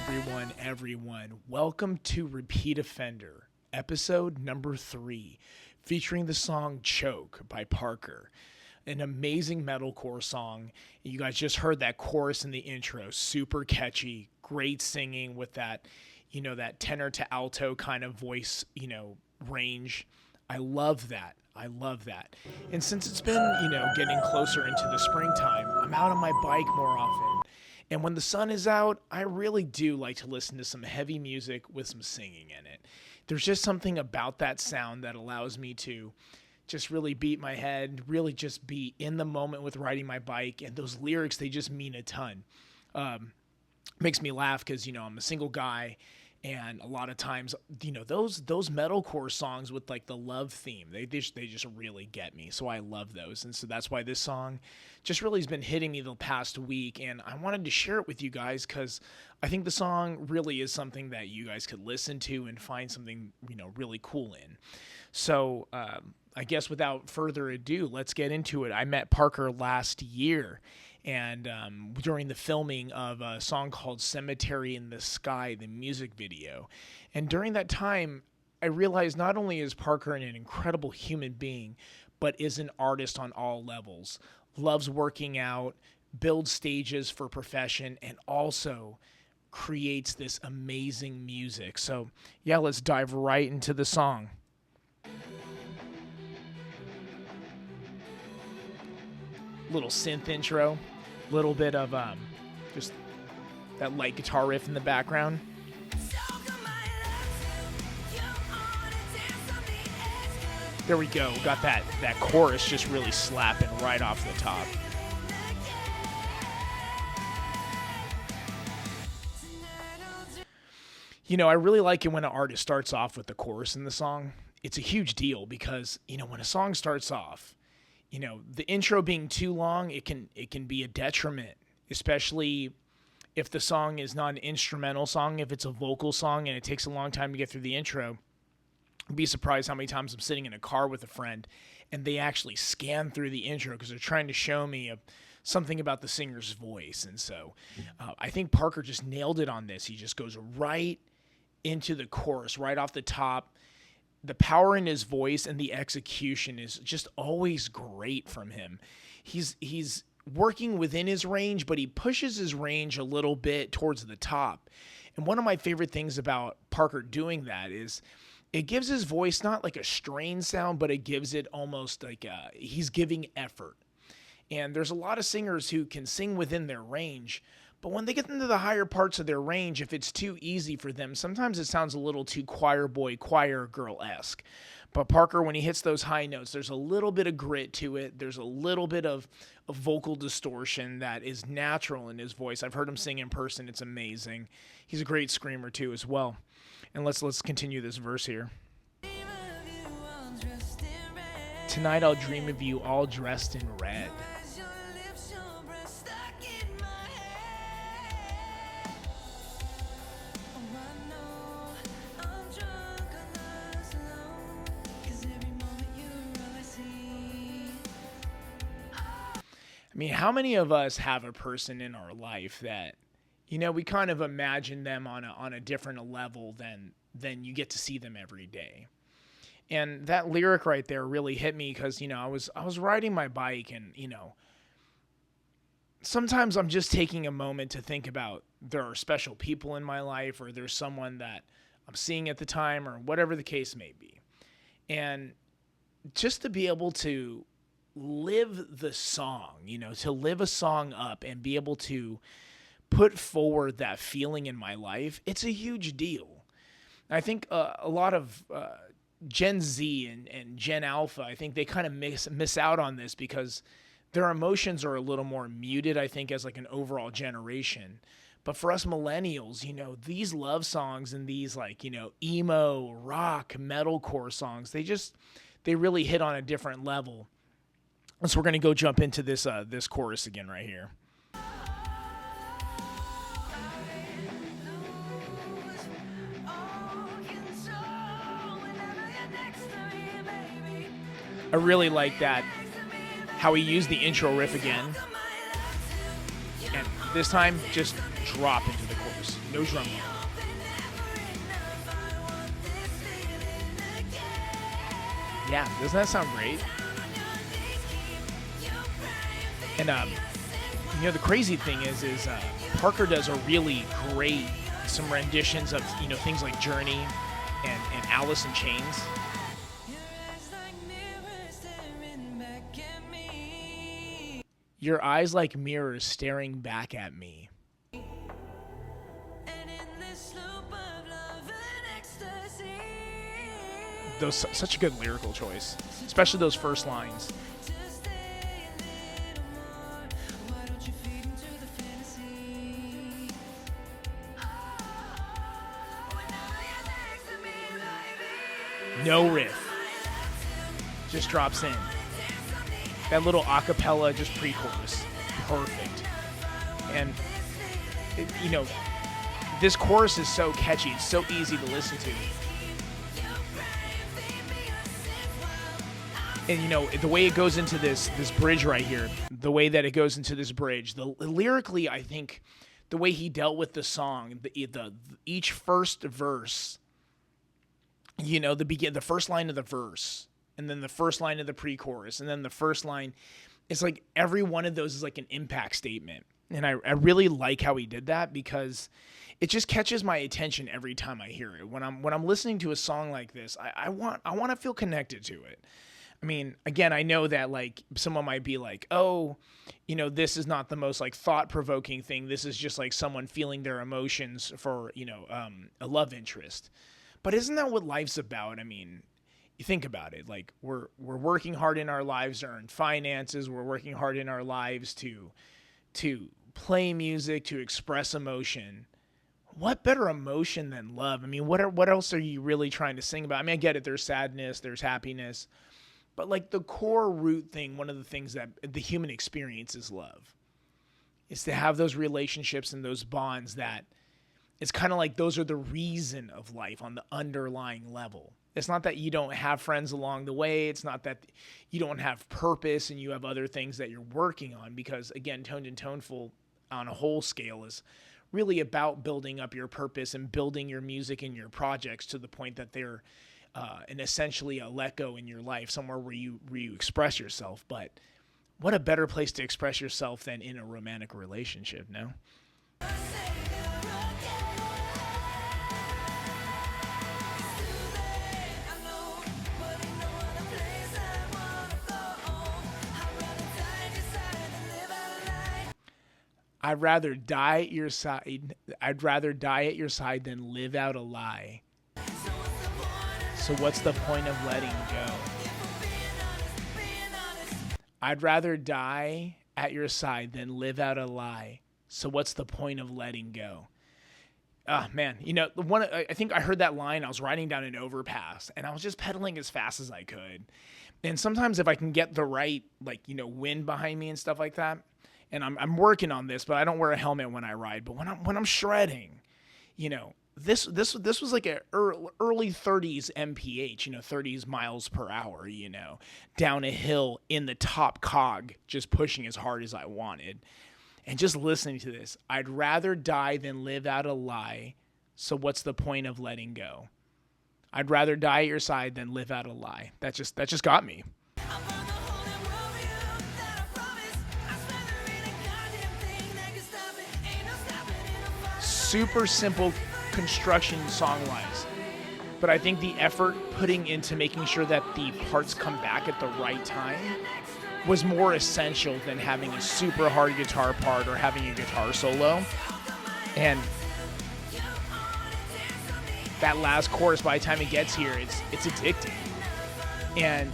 everyone. Welcome to Repeat Offender, episode number 3, featuring the song Choke by Parker. An amazing metalcore song. You guys just heard that chorus in the intro. Super catchy, great singing with that, that tenor to alto kind of voice, range. I love that. And since it's been, getting closer into the springtime, I'm out on my bike more often. And when the sun is out, I really do like to listen to some heavy music with some singing in it. There's just something about that sound that allows me to just really beat my head, really just be in the moment with riding my bike. And those lyrics, they just mean a ton. Makes me laugh because, I'm a single guy. And a lot of times, those metalcore songs with like the love theme, they just really get me. So I love those. And so that's why this song just really has been hitting me the past week. And I wanted to share it with you guys because I think the song really is something that you guys could listen to and find something, really cool in. So I guess without further ado, let's get into it. I met Parker last year. And during the filming of a song called Cemetery in the Sky, the music video. And during that time, I realized not only is Parker an incredible human being, but is an artist on all levels. Loves working out, builds stages for profession, and also creates this amazing music. So yeah, let's dive right into the song. Little synth intro. Little bit of just that light guitar riff in the background. There we go. Got that chorus just really slapping right off the top. I really like it when an artist starts off with the chorus in the song. It's a huge deal because, when a song starts off, the intro being too long, it can be a detriment, especially if the song is not an instrumental song, if it's a vocal song and it takes a long time to get through the intro. I'd be surprised how many times I'm sitting in a car with a friend and they actually scan through the intro because they're trying to show me something about the singer's voice. And so I think Parker just nailed it on this. He just goes right into the chorus, right off the top. The power in his voice and the execution is just always great from him. He's working within his range, but he pushes his range a little bit towards the top. And one of my favorite things about Parker doing that is it gives his voice not like a strained sound, but it gives it almost like he's giving effort. And there's a lot of singers who can sing within their range, but when they get into the higher parts of their range, if it's too easy for them, sometimes it sounds a little too choir boy, choir girl-esque. But Parker, when he hits those high notes, there's a little bit of grit to it. There's a little bit of vocal distortion that is natural in his voice. I've heard him sing in person. It's amazing. He's a great screamer, too, as well. And let's continue this verse here. Tonight I'll dream of you all dressed in red. I mean, how many of us have a person in our life that, we kind of imagine them on a different level than you get to see them every day. And that lyric right there really hit me because, I was riding my bike and, sometimes I'm just taking a moment to think about there are special people in my life or there's someone that I'm seeing at the time or whatever the case may be. And just to be able to live the song, to live a song up and be able to put forward that feeling in my life, it's a huge deal. I think a lot of Gen Z and Gen Alpha, I think they kind of miss out on this because their emotions are a little more muted, I think, as like an overall generation. But for us millennials, these love songs and these like, emo, rock, metalcore songs, they really hit on a different level. So we're going to go jump into this chorus again right here. I really like that, how he used the intro riff again. And this time, just drop into the chorus. No drum roll. Yeah, doesn't that sound great? And the crazy thing is Parker does a really great some renditions of things like Journey and Alice in Chains. Your eyes like mirrors staring back at me. Those such a good lyrical choice, especially those first lines. No riff, just drops in. That little acapella, just pre-chorus, perfect. And this chorus is so catchy. It's so easy to listen to. And the way it goes into this bridge right here, the way that it goes into this bridge, lyrically, I think the way he dealt with the song, each first verse, the first line of the verse, and then the first line of the pre-chorus, and then the first line, it's like every one of those is like an impact statement. And I really like how he did that, because it just catches my attention every time I hear it. When I'm listening to a song like this, I want to feel connected to it. I mean, again, I know that like someone might be like, oh, this is not the most like thought-provoking thing. This is just like someone feeling their emotions for, a love interest. But isn't that what life's about? I mean, you think about it, like we're working hard in our lives to earn finances. We're working hard in our lives to play music, to express emotion. What better emotion than love? I mean, what else are you really trying to sing about? I mean, I get it. There's sadness, there's happiness. But like the core root thing, one of the things that the human experience is love. Is to have those relationships and those bonds that it's kind of like those are the reason of life on the underlying level. It's not that you don't have friends along the way. It's not that you don't have purpose and you have other things that you're working on, because again, Toned and Toneful on a whole scale is really about building up your purpose and building your music and your projects to the point that they're and essentially a let go in your life, somewhere where you express yourself. But what a better place to express yourself than in a romantic relationship, no? I'd rather die at your side. I'd rather die at your side than live out a lie. So what's the point of letting go? I'd rather die at your side than live out a lie. So what's the point of letting go? Man, I think I heard that line. I was riding down an overpass and I was just pedaling as fast as I could. And sometimes if I can get the right, wind behind me and stuff like that, and I'm working on this, but I don't wear a helmet when I ride. But when I'm shredding, this was like a early 30s mph, 30s miles per hour, down a hill in the top cog, just pushing as hard as I wanted. And just listening to this, I'd rather die than live out a lie. So what's the point of letting go? I'd rather die at your side than live out a lie. That just got me. Super simple construction song-wise, but I think the effort putting into making sure that the parts come back at the right time was more essential than having a super hard guitar part or having a guitar solo. And that last chorus, by the time it gets here, it's addicting. And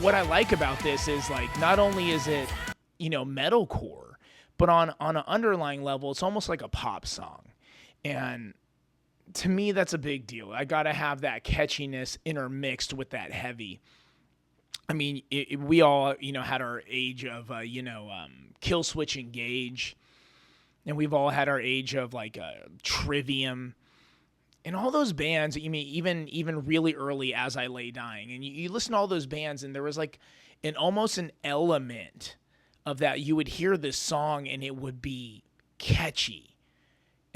what I like about this is, like, not only is it metalcore, but on an underlying level, it's almost like a pop song. And to me, that's a big deal. I got to have that catchiness intermixed with that heavy. I mean, we all, had our age of, Kill Switch Engage. And we've all had our age of, Trivium. And all those bands, even really early, As I Lay Dying. And you listen to all those bands, and there was, almost an element of that. You would hear this song, and it would be catchy.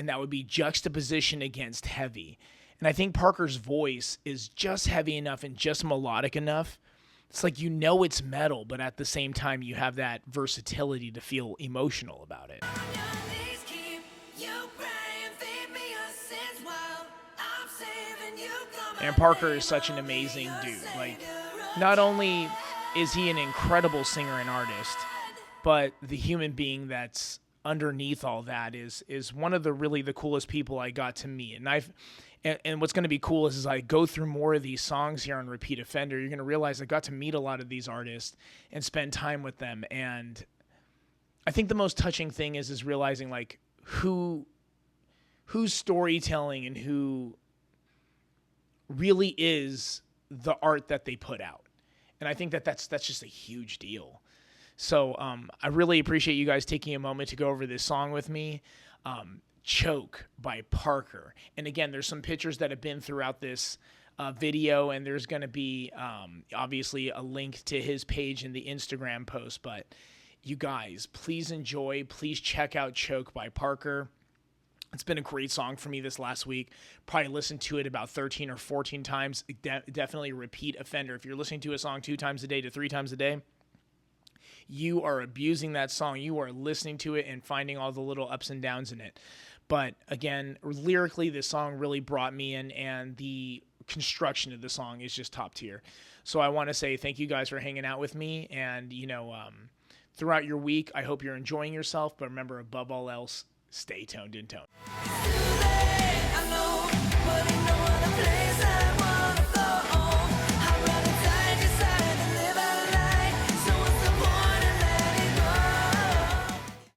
and that would be juxtaposition against heavy. And I think Parker's voice is just heavy enough and just melodic enough. It's like, it's metal, but at the same time you have that versatility to feel emotional about it. And Parker is such an amazing dude. Like, not only is he an incredible singer and artist, but the human being that's underneath all that is one of the coolest people I got to meet. And what's going to be cool is as I go through more of these songs here on Repeat Offender, you're going to realize I got to meet a lot of these artists and spend time with them. And I think the most touching thing is realizing like who's storytelling and who really is the art that they put out. And I think that's just a huge deal. So I really appreciate you guys taking a moment to go over this song with me. Choke by P.A.R.KER. And again, there's some pictures that have been throughout this video, and there's going to be obviously a link to his page in the Instagram post. But you guys, please enjoy. Please check out Choke by P.A.R.KER. It's been a great song for me this last week. Probably listened to it about 13 or 14 times. Definitely a repeat offender. If you're listening to a song 2 times a day to 3 times a day, you are abusing that song. You are listening to it and finding all the little ups and downs in it. But again, lyrically, this song really brought me in, and the construction of the song is just top tier. So I want to say thank you guys for hanging out with me. And, throughout your week, I hope you're enjoying yourself. But remember, above all else, stay toned in tone.